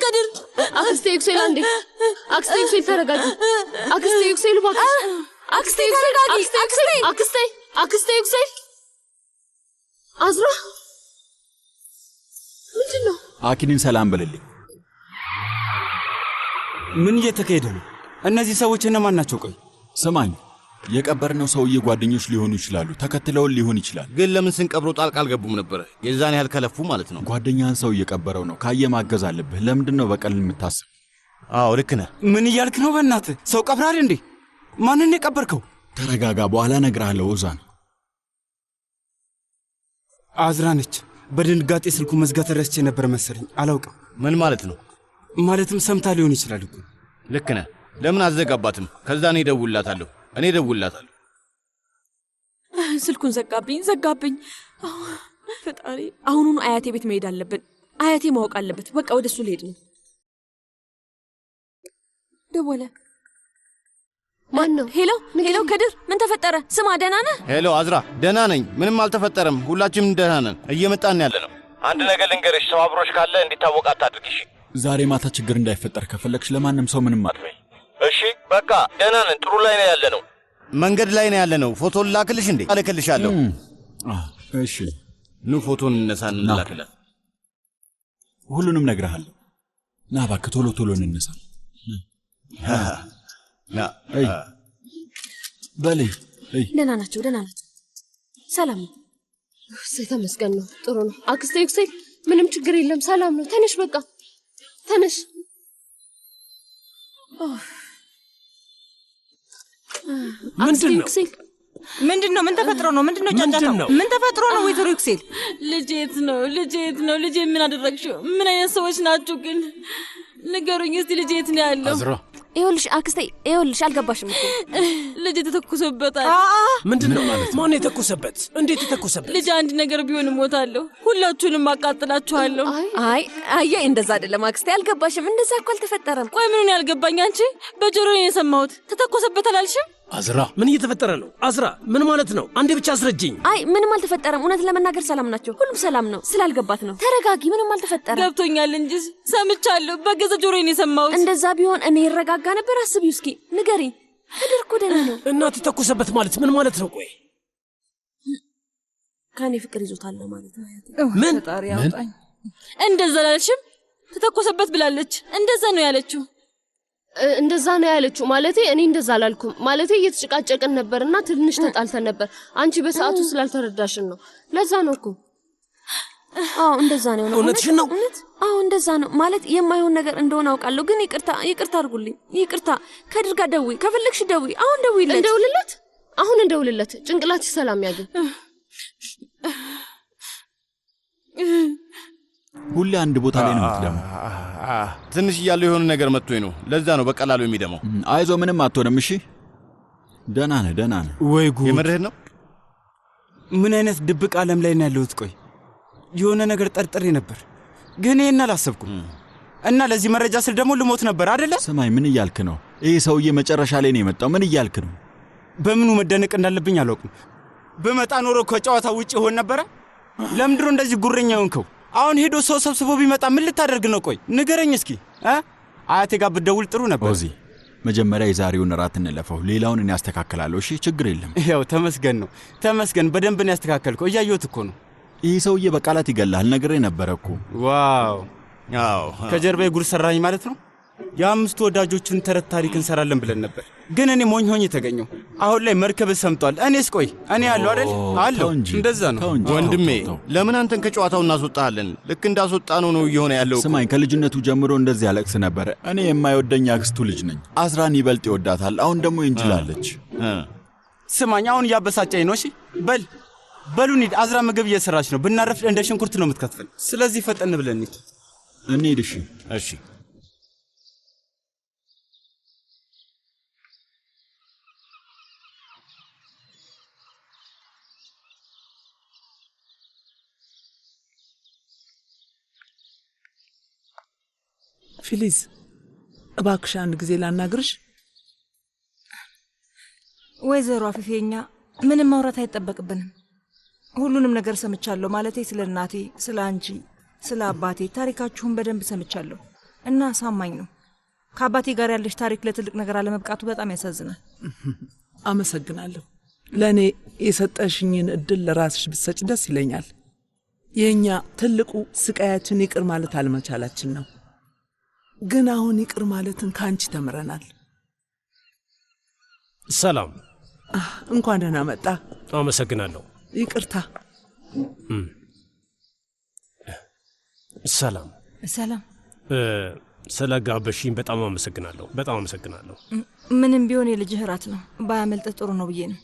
[SPEAKER 7] ከድር
[SPEAKER 2] አክስቴ ኤክሴል አንዴ። አክስቴ ኤክሴል ተረጋጊ። አክስቴ ኤክሴል እባክሽ። አክስቴ ኤክሴል አዝራ ምንድን ነው?
[SPEAKER 3] አኪንን ሰላም በልልኝ።
[SPEAKER 14] ምን እየተካሄደ ነው? እነዚህ ሰዎች እነማን ናቸው? ቆይ
[SPEAKER 3] ስማኝ፣ የቀበርነው ሰውዬ ጓደኞች ሊሆኑ ይችላሉ፣ ተከትለውን ሊሆን ይችላል።
[SPEAKER 4] ግን ለምን ስንቀብረው ጣልቃ አልገቡም ነበረ? የዛን ያህል ከለፉ ማለት ነው።
[SPEAKER 3] ጓደኛህን ሰው እየቀበረው ነው። ካየ ማገዝ አለብህ። ለምንድን ነው በቀል የምታስብ?
[SPEAKER 4] አዎ ልክ ነህ።
[SPEAKER 14] ምን እያልክ ነው? በእናትህ ሰው ቀብራል እንዴ? ማንን የቀበርከው?
[SPEAKER 3] ተረጋጋ፣ በኋላ እነግርሃለሁ። ኦዛን
[SPEAKER 14] አዝራ ነች። በድንጋጤ ስልኩ መዝጋት ረስቼ ነበር መሰለኝ። አላውቅም።
[SPEAKER 4] ምን ማለት ነው?
[SPEAKER 14] ማለትም ሰምታ ሊሆን ይችላል እኮ።
[SPEAKER 4] ልክ ነህ። ለምን አዘጋባትም? ከዛ እኔ እደውልላታለሁ።
[SPEAKER 7] ስልኩን ዘጋብኝ። ፈጣሪ፣ አሁኑኑ አያቴ ቤት መሄድ አለብን። አያቴ ማወቅ አለበት። በቃ ወደ እሱ ልሄድ ነው። ደወለ።
[SPEAKER 2] ማን ነው?
[SPEAKER 7] ሄሎ፣ ከድር ምን ተፈጠረ? ስማ፣ ደህና ነህ?
[SPEAKER 4] ሄሎ አዝራ፣ ደህና ነኝ። ምንም አልተፈጠረም። ሁላችንም ደህና ነን። እየመጣን ያለ ነው። አንድ ነገር ልንገርሽ፣ ሰው አብሮሽ ካለ እንዲታወቅ አታድርጊሽ።
[SPEAKER 3] ዛሬ ማታ ችግር እንዳይፈጠር ከፈለግሽ ለማንም ሰው ምንም አትበይ።
[SPEAKER 4] እሺ በቃ ደህና ነን። ጥሩ ላይ ነው ያለ ነው። መንገድ ላይ ነው ያለ ነው። ፎቶን ላክልሽ እንዴ? አልክልሻለሁ።
[SPEAKER 3] እሺ
[SPEAKER 4] ኑ ፎቶን እንነሳን፣ እንላክላት።
[SPEAKER 3] ሁሉንም ነግረሃለሁ። ና እባክህ ቶሎ እንነሳ።
[SPEAKER 4] ና
[SPEAKER 3] በለይ።
[SPEAKER 7] ደህና ናቸው። ሰላም ነው።
[SPEAKER 2] ተመስገን ነው። ጥሩ ነው። አክስቴ ኤክሴል ምንም ችግር የለም። ሰላም ነው። ተነሽ፣ በቃ ተነሽ።
[SPEAKER 8] ምንድን ነው? ምን ተፈጥሮ ነው? ምንድን ነው ጫጫታው? ምን ተፈጥሮ ነው? ወይዘሮ ኤክሴል
[SPEAKER 1] ልጄ የት ነው? ልጄ ምን አደረግሽው? ምን አይነት ሰዎች ናችሁ ግን? ንገሩኝ እስቲ፣ ልጄ የት ነው ያለው?
[SPEAKER 7] ይኸውልሽ አክስቴ፣ አልገባሽም እኮ
[SPEAKER 1] ልጄ ተተኩሶበታል።
[SPEAKER 6] ምንድን ነው ማለት? ማን የተኮሰበት? እንዴት የተኮሰበት?
[SPEAKER 1] ልጄ አንድ ነገር ቢሆን እሞታለሁ፣ ሁላችሁንም አቃጥላችኋለሁ።
[SPEAKER 7] አይ እንደዛ አይደለም አክስቴ፣ አልገባሽም። እንደዛ እኮ አልተፈጠረም።
[SPEAKER 1] ቆይ ምኑን ያልገባኝ? አንቺ በጆሮዬ የሰማሁት ተተኮሰበት አላልሽም?
[SPEAKER 6] አዝራ፣ ምን እየተፈጠረ ነው? አዝራ፣ ምን ማለት ነው? አንዴ ብቻ አስረጅኝ።
[SPEAKER 7] አይ ምንም አልተፈጠረም። እውነት ለመናገር ሰላም ናቸው። ሁሉም ሰላም ነው። ስላልገባት ነው። ተረጋጊ። ምንም አልተፈጠረም።
[SPEAKER 1] ገብቶኛል እንጂ ሰምቻለሁ። በገዛ ጆሮዬ የሰማሁት።
[SPEAKER 7] እንደዛ ቢሆን እኔ ይረጋጋ ነበር። አስቢው እስኪ፣ ንገሪኝ። ከድር እኮ ደህና ነው።
[SPEAKER 6] እናት ተኮሰበት ማለት ምን ማለት ነው? ቆይ
[SPEAKER 7] ከኔ ፍቅር ይዞታል ማለት ነው።
[SPEAKER 6] ምን?
[SPEAKER 1] ፈጣሪ ያውጣኝ። እንደዛ አላልሽም? ተተኮሰበት ብላለች። እንደዛ ነው ያለችው።
[SPEAKER 2] እንደዛ ነው ያለችው። ማለቴ እኔ እንደዛ አላልኩም። ማለቴ እየተጨቃጨቅን ነበርና ትንሽ ተጣልተን ነበር። አንቺ በሰዓቱ ስላልተረዳሽን ነው። ለዛ ነው እኮ።
[SPEAKER 7] አዎ እንደዛ ነው።
[SPEAKER 6] እውነትሽን ነው?
[SPEAKER 7] አዎ እንደዛ ነው። ማለት የማይሆን ነገር እንደሆነ አውቃለሁ፣ ግን ይቅርታ አድርጉልኝ። ይቅርታ። ከድር ጋር ደውይ፣ ከፈለግሽ ደውይ። አሁን ደውይለት።
[SPEAKER 2] እንደውልለት። ጭንቅላትሽ ሰላም ያገኝ።
[SPEAKER 3] ሁሌ አንድ ቦታ ላይ ነው የምትደመው።
[SPEAKER 4] ትንሽ እያለው የሆነ ነገር መጥቶኝ ነው። ለዛ ነው በቀላሉ የሚደመው።
[SPEAKER 3] አይዞ፣ ምንም አትሆንም። እሺ፣ ደህና ነህ።
[SPEAKER 14] ወይ ጉድ!
[SPEAKER 4] የምርህን ነው?
[SPEAKER 14] ምን አይነት ድብቅ ዓለም ላይ ነው ያለሁት? ቆይ የሆነ ነገር ጠርጥሬ ነበር፣ ግን ይሄን አላሰብኩም። እና ለዚህ መረጃ ስል ደግሞ ልሞት ነበር አይደለ?
[SPEAKER 3] ስማኝ፣ ምን እያልክ ነው? ይህ ሰውዬ መጨረሻ ላይ ነው የመጣው። ምን እያልክ ነው?
[SPEAKER 14] በምኑ መደነቅ እንዳለብኝ አላውቅም። በመጣ ኖሮ ከጨዋታ ውጭ ሆን ነበረ። ለምንድነው እንደዚህ ጉረኛ ሆንከው? አሁን ሄዶ ሰው ሰብስቦ ቢመጣ ምን ልታደርግ ነው? ቆይ ንገረኝ እስኪ። አያቴ ጋር ብትደውል ጥሩ ነበር።
[SPEAKER 3] ኦዚ መጀመሪያ የዛሬውን እራት እንለፈው፣ ሌላውን እኔ ያስተካክላለሁ። እሺ ችግር የለም።
[SPEAKER 14] ያው ተመስገን ነው ተመስገን። በደንብ ነው ያስተካከልከው። እያየሁት እኮ ነው።
[SPEAKER 3] ይህ ሰውዬ በቃላት ይገላል። ነግሬ ነበረ እኮ።
[SPEAKER 14] ዋው! አዎ ከጀርባዬ ጉድ ሰራኝ ማለት ነው። የአምስቱ ወዳጆቹን ተረት ታሪክ እንሰራለን ብለን ነበር፣ ግን እኔ ሞኝ ሆኜ የተገኘው። አሁን ላይ መርከብ ሰምጧል። እኔስ ቆይ እኔ ያለው አይደል አለው። እንደዛ ነው
[SPEAKER 4] ወንድሜ። ለምን አንተን ከጨዋታው እናስወጣለን? ልክ እንዳስወጣ ነው እየሆነ ያለው።
[SPEAKER 3] ስማኝ፣ ከልጅነቱ ጀምሮ እንደዚህ ያለቅስ ነበር። እኔ የማይወደኝ አክስቱ ልጅ ነኝ። አዝራን ይበልጥ ይወዳታል። አሁን ደግሞ ይንችላለች።
[SPEAKER 14] ስማኝ፣ አሁን እያበሳጨኝ ነው። እሺ በሉ እንሂድ። አዝራ ምግብ እየሰራች ነው። ብናረፍ እንደ ሽንኩርት ነው የምትከትፈን። ስለዚህ ፈጠን ብለን
[SPEAKER 3] እንሂድ።
[SPEAKER 4] እሺ
[SPEAKER 10] ፊሊዝ እባክሽ አንድ ጊዜ ላናግርሽ።
[SPEAKER 8] ወይዘሮ አፊፌኛ ምንም ማውራት አይጠበቅብንም። ሁሉንም ነገር ሰምቻለሁ። ማለቴ ስለ እናቴ፣ ስለ አንቺ፣ ስለ አባቴ ታሪካችሁን በደንብ ሰምቻለሁ እና አሳማኝ ነው። ከአባቴ ጋር ያለሽ ታሪክ ለትልቅ ነገር አለመብቃቱ በጣም ያሳዝናል።
[SPEAKER 10] አመሰግናለሁ። ለእኔ የሰጠሽኝን እድል ለራስሽ ብትሰጭ ደስ ይለኛል። የእኛ ትልቁ ስቃያችን ይቅር ማለት አለመቻላችን ነው። ግን አሁን ይቅር ማለትን ከአንቺ ተምረናል።
[SPEAKER 6] ሰላም።
[SPEAKER 10] እንኳን ደህና መጣ።
[SPEAKER 6] አመሰግናለሁ።
[SPEAKER 10] ይቅርታ።
[SPEAKER 6] ሰላም
[SPEAKER 8] ሰላም።
[SPEAKER 6] ስለ ጋበሽኝ በጣም አመሰግናለሁ። በጣም አመሰግናለሁ።
[SPEAKER 8] ምንም ቢሆን የልጅህ እራት ነው። ባያመልጥ ጥሩ ነው ብዬ ነው።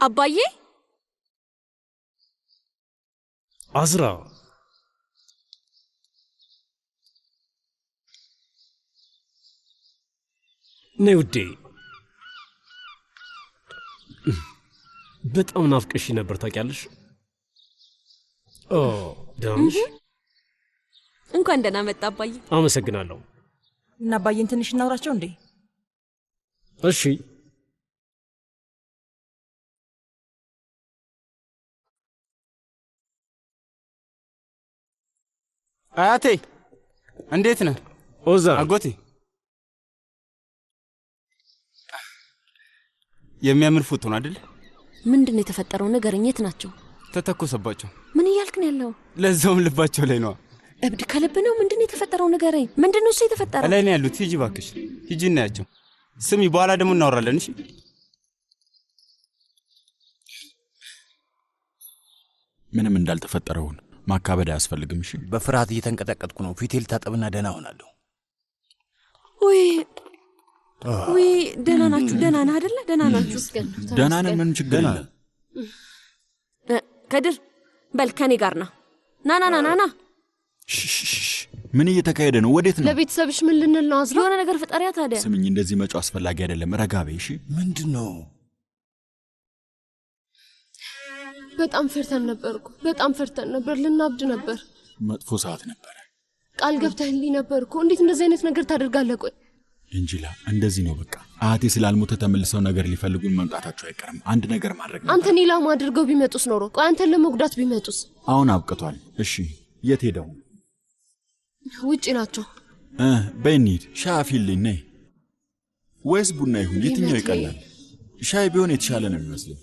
[SPEAKER 7] አባዬ
[SPEAKER 6] አዝራ ነይ ውዴ። በጣም ናፍቀሽ ነበር ታውቂያለሽ። ደህና ነሽ?
[SPEAKER 7] እንኳን ደህና መጣ አባዬ።
[SPEAKER 6] አመሰግናለሁ።
[SPEAKER 8] እና አባዬን ትንሽ እናውራቸው እንዴ?
[SPEAKER 6] እሺ።
[SPEAKER 14] አያቴ እንዴት ነህ?
[SPEAKER 6] ኦዛ
[SPEAKER 14] አጎቴ የሚያምር ፎቶ ነው አይደል?
[SPEAKER 7] ምንድነው የተፈጠረው? ንገረኝ። የት ናቸው?
[SPEAKER 14] ተተኮሰባቸው።
[SPEAKER 7] ምን እያልክ ነው ያለው?
[SPEAKER 14] ለዛውም ልባቸው ላይ ነው።
[SPEAKER 7] እብድ ከልብ ነው? ምንድነው የተፈጠረው? ንገረኝ። ምንድነው እሱ የተፈጠረው?
[SPEAKER 14] ላይ ነው ያሉት። ሂጂ እባክሽ፣ ሂጂ እናያቸው። ስሚ፣ በኋላ ደግሞ እናወራለን። እሺ?
[SPEAKER 3] ምንም እንዳልተፈጠረውን ማካበድ አያስፈልግም። እሺ?
[SPEAKER 4] በፍርሃት እየተንቀጠቀጥኩ ነው። ፊቴ ልታጠብና ደህና ሆናለሁ።
[SPEAKER 7] ወይ ደህና ናችሁ? ደህና ነህ አይደለ? ደህና ናችሁ?
[SPEAKER 3] ደህና ነን። ምን ችግር የለም።
[SPEAKER 7] ከድር በል ከኔ ጋር ና ና ና ና።
[SPEAKER 3] ምን እየተካሄደ ነው? ወዴት ነው?
[SPEAKER 2] ለቤተሰብሽ ምን ልንል ነው? አዝራ
[SPEAKER 7] የሆነ ነገር ፍጠሪያ። ታዲያ
[SPEAKER 3] ስምኝ፣ እንደዚህ መጮህ አስፈላጊ አይደለም። ረጋ በይ። እሺ?
[SPEAKER 4] ምንድን ነው?
[SPEAKER 2] በጣም ፈርተን ነበርኩ። በጣም ፈርተን ነበር። ልናብድ ነበር።
[SPEAKER 3] መጥፎ ሰዓት ነበረ።
[SPEAKER 2] ቃል ገብተህልኝ ነበርኩ። እንዴት እንደዚህ አይነት ነገር ታደርጋለህ? ቆይ
[SPEAKER 3] እንጂላ፣ እንደዚህ ነው በቃ። አያቴ ስላልሞተ ተመልሰው ነገር ሊፈልጉን መምጣታቸው አይቀርም። አንድ ነገር ማድረግ ነው።
[SPEAKER 2] አንተን ኢላማ አድርገው ቢመጡስ ኖሮ? ቆይ አንተን ለመጉዳት ቢመጡስ?
[SPEAKER 3] አሁን አብቅቷል። እሺ፣ የት ሄደው?
[SPEAKER 2] ውጪ ናቸው።
[SPEAKER 3] በይ እንሂድ። ሻይ አፊልኝ ነይ። ወይስ ቡና ይሁን? የትኛው ይቀላል? ሻይ ቢሆን የተሻለ ነው የሚመስለው።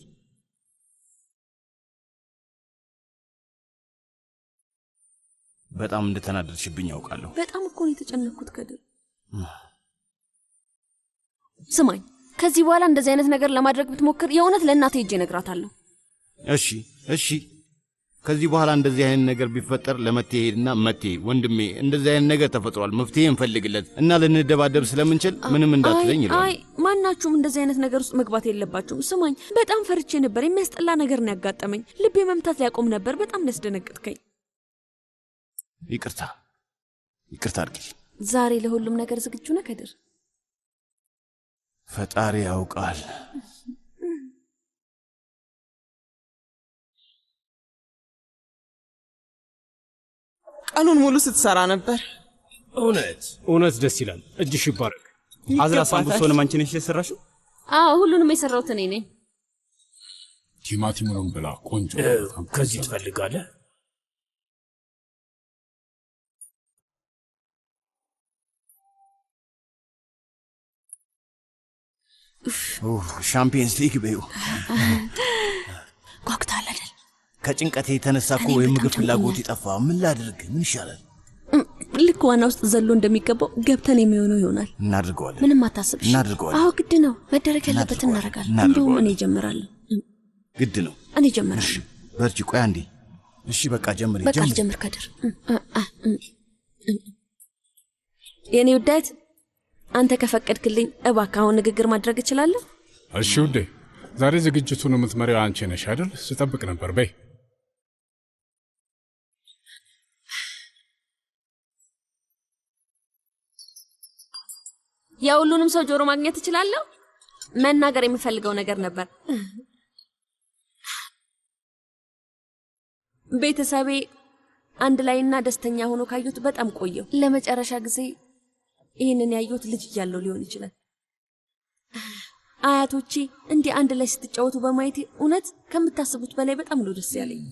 [SPEAKER 4] በጣም እንደተናደድሽብኝ ያውቃለሁ።
[SPEAKER 7] በጣም እኮ ነው የተጨነኩት ከድር። ስማኝ፣ ከዚህ በኋላ እንደዚህ አይነት ነገር ለማድረግ ብትሞክር የእውነት ለእናቴ ሄጄ እነግራታለሁ።
[SPEAKER 4] እሺ። ከዚህ በኋላ እንደዚህ አይነት ነገር ቢፈጠር ለመቴ ሄድና መቴ ወንድሜ፣ እንደዚህ አይነት ነገር ተፈጥሯል፣ መፍትሄ እንፈልግለት እና ልንደባደብ ስለምንችል ምንም እንዳትለኝ ይላል።
[SPEAKER 7] አይ ማናችሁም እንደዚህ አይነት ነገር ውስጥ መግባት የለባችሁም። ስማኝ፣ በጣም ፈርቼ ነበር። የሚያስጠላ ነገር ነው ያጋጠመኝ። ልቤ መምታት ሊያቆም ነበር። በጣም ያስደነግጥከኝ።
[SPEAKER 4] ይቅርታ አድርጊ።
[SPEAKER 7] ዛሬ ለሁሉም ነገር ዝግጁ ነህ ከድር?
[SPEAKER 4] ፈጣሪ ያውቃል።
[SPEAKER 15] ቀኑን ሙሉ ስትሰራ ነበር።
[SPEAKER 6] እውነት ደስ ይላል። እጅሽ ይባረክ።
[SPEAKER 14] አዝራ ሳምቡሶንም አንቺ ነሽ የሰራሽው?
[SPEAKER 7] አዎ፣ ሁሉንም የሰራሁት እኔ ነኝ።
[SPEAKER 13] ቲማቲሙንም ብላ ቆንጆ።
[SPEAKER 6] ከዚህ ትፈልጋለህ?
[SPEAKER 4] ሻምፒየንስ ሊግ በይው።
[SPEAKER 7] ጓጉታል አይደል?
[SPEAKER 4] ከጭንቀቴ የተነሳ እኮ የምግብ ፍላጎት ይጠፋ። ምን ላድርግ? ምን ይሻላል?
[SPEAKER 7] ልክ ዋና ውስጥ ዘሎ እንደሚገባው ገብተን የሚሆነው ይሆናል።
[SPEAKER 4] እናድርገዋለን።
[SPEAKER 7] ምንም አታስብሽ።
[SPEAKER 4] እናድርገዋለን።
[SPEAKER 7] አዎ ግድ ነው። መደረግ ያለበት እናደርጋለን። እንደውም እኔ እጀምራለሁ።
[SPEAKER 4] ግድ ነው።
[SPEAKER 7] እኔ እጀምራለሁ።
[SPEAKER 4] በርቺ። ቆይ አንዴ። እሺ በቃ ጀምሪ።
[SPEAKER 7] በቃ ልጀምር ከድር። የኔ ውዳት አንተ ከፈቀድክልኝ እባክህ አሁን ንግግር ማድረግ እችላለሁ?
[SPEAKER 13] እሺ ውዴ፣ ዛሬ ዝግጅቱን የምትመሪው አንቺ ነሽ አይደል? ስጠብቅ ነበር። በይ።
[SPEAKER 7] የሁሉንም ሰው ጆሮ ማግኘት እችላለሁ? መናገር የምፈልገው ነገር ነበር። ቤተሰቤ አንድ ላይና ደስተኛ ሆኖ ካዩት በጣም ቆየው። ለመጨረሻ ጊዜ ይህንን ያዩት ልጅ እያለው ሊሆን ይችላል። አያቶቼ እንዲህ አንድ ላይ ስትጫወቱ በማየቴ እውነት ከምታስቡት በላይ በጣም ነው ደስ ያለኝ።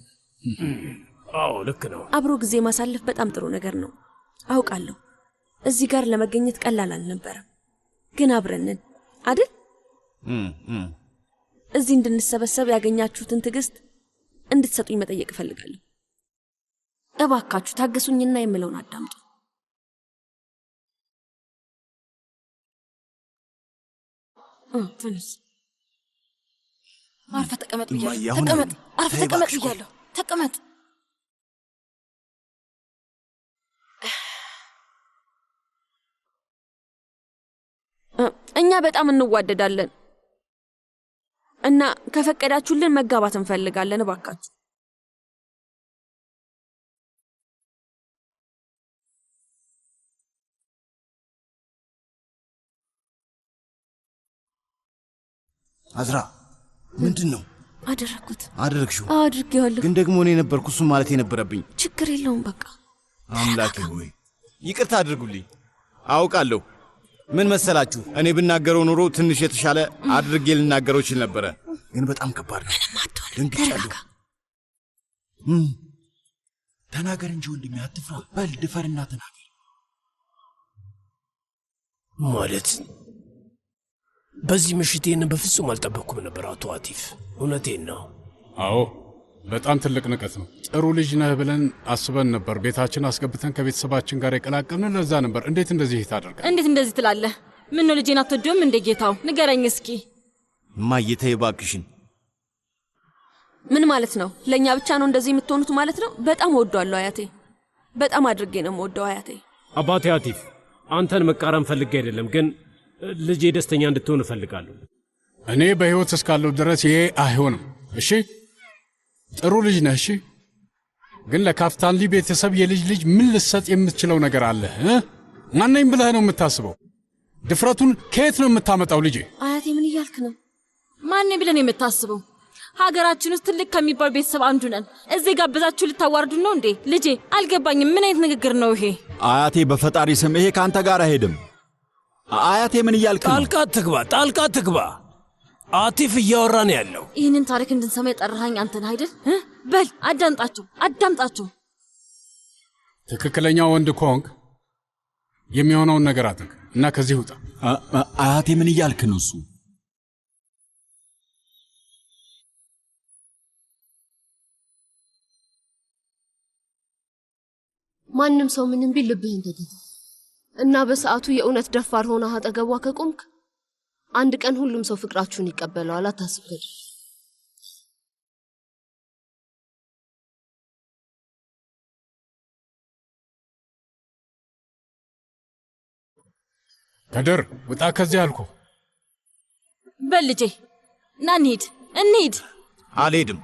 [SPEAKER 6] አዎ ልክ ነው።
[SPEAKER 7] አብሮ ጊዜ ማሳለፍ በጣም ጥሩ ነገር ነው አውቃለሁ። እዚህ ጋር ለመገኘት ቀላል አልነበረም፣ ግን አብረንን አይደል? እዚህ እንድንሰበሰብ ያገኛችሁትን ትዕግስት እንድትሰጡኝ መጠየቅ እፈልጋለሁ። እባካችሁ ታገሱኝና የምለውን አዳምጡ። ትንሽ አርፈ ተቀመጥ ብያለሁ። ተቀመጥ፣ አርፈ ተቀመጥ ብያለሁ። ተቀመጥ። እኛ በጣም እንዋደዳለን እና ከፈቀዳችሁልን መጋባት እንፈልጋለን። እባካችሁ
[SPEAKER 4] አዝራ፣ ምንድን ነው
[SPEAKER 7] አደረግኩት?
[SPEAKER 4] አደረግሽው?
[SPEAKER 7] አድርጌዋለሁ።
[SPEAKER 4] ግን ደግሞ እኔ ነበርኩ እሱን ማለት የነበረብኝ።
[SPEAKER 7] ችግር የለውም በቃ።
[SPEAKER 4] አምላኬ ሆይ ይቅርታ አድርጉልኝ። አውቃለሁ። ምን መሰላችሁ፣ እኔ ብናገረው ኑሮ ትንሽ የተሻለ አድርጌ ልናገረው ይችል ነበረ፣ ግን በጣም ከባድ ነው። ደንግጫለሁ።
[SPEAKER 3] ተናገር እንጂ ወንድሜ፣ አትፍራ። በል ድፈርና ተናገር።
[SPEAKER 6] ማለት በዚህ ምሽት ይህንን በፍጹም አልጠበቅኩም ነበር አቶ አቲፍ። እውነቴን ነው።
[SPEAKER 13] አዎ በጣም ትልቅ ንቀት ነው። ጥሩ ልጅ ነህ ብለን አስበን ነበር። ቤታችን አስገብተን ከቤተሰባችን ጋር የቀላቀልን ለዛ ነበር። እንዴት እንደዚህ ታደርጋለህ?
[SPEAKER 1] እንዴት እንደዚህ ትላለህ? ምን ነው ልጄን አትወደውም እንደ ጌታው? ንገረኝ እስኪ።
[SPEAKER 4] እማዬ ተይ እባክሽን።
[SPEAKER 7] ምን ማለት ነው? ለእኛ ብቻ ነው እንደዚህ የምትሆኑት ማለት ነው? በጣም እወደዋለሁ አያቴ። በጣም አድርጌ ነው የምወደው አያቴ።
[SPEAKER 6] አባቴ አቲፍ፣ አንተን መቃረም ፈልጌ አይደለም፣ ግን ልጄ ደስተኛ እንድትሆን እፈልጋለሁ።
[SPEAKER 13] እኔ በሕይወት እስካለሁ ድረስ ይሄ አይሆንም። እሺ ጥሩ ልጅ ነህ። እሺ ግን ለካፍታንሊ ቤተሰብ የልጅ ልጅ ምን ልሰጥ የምትችለው ነገር አለ? ማነኝ ብለህ ነው የምታስበው? ድፍረቱን ከየት ነው የምታመጣው? ልጄ
[SPEAKER 7] አያቴ ምን እያልክ ነው?
[SPEAKER 1] ማን ብለን ነው የምታስበው? ሀገራችን ውስጥ ትልቅ ከሚባል ቤተሰብ አንዱ ነን። እዚህ ጋብዛችሁ ልታዋርዱን ነው እንዴ? ልጄ አልገባኝም። ምን አይነት ንግግር ነው ይሄ?
[SPEAKER 3] አያቴ በፈጣሪ ስም ይሄ ካንተ ጋር አይሄድም። አያቴ ምን እያልክ ነው?
[SPEAKER 6] ጣልቃ ትግባ፣ ጣልቃ ትግባ። አቲፍ እያወራ ነው ያለው።
[SPEAKER 1] ይህንን ታሪክ እንድንሰማ የጠራኸኝ አንተ ነህ አይደል? በል አዳምጣቸው፣ አዳምጣቸው።
[SPEAKER 13] ትክክለኛ ወንድ ከሆንክ የሚሆነውን ነገር አድርግ እና ከዚህ ውጣ።
[SPEAKER 3] አያቴ ምን እያልክ ነው? እሱ
[SPEAKER 2] ማንም ሰው ምንም ቢል ልብህን ተገታ እና በሰዓቱ የእውነት ደፋር ሆነህ አጠገቧ ከቆምክ አንድ ቀን ሁሉም ሰው ፍቅራችሁን ይቀበለዋል። አታስብ ከድር።
[SPEAKER 13] ከድር ውጣ ከዚህ አልኩ።
[SPEAKER 1] በል ልጄ ና እንሂድ፣ እንሂድ።
[SPEAKER 4] አልሄድም።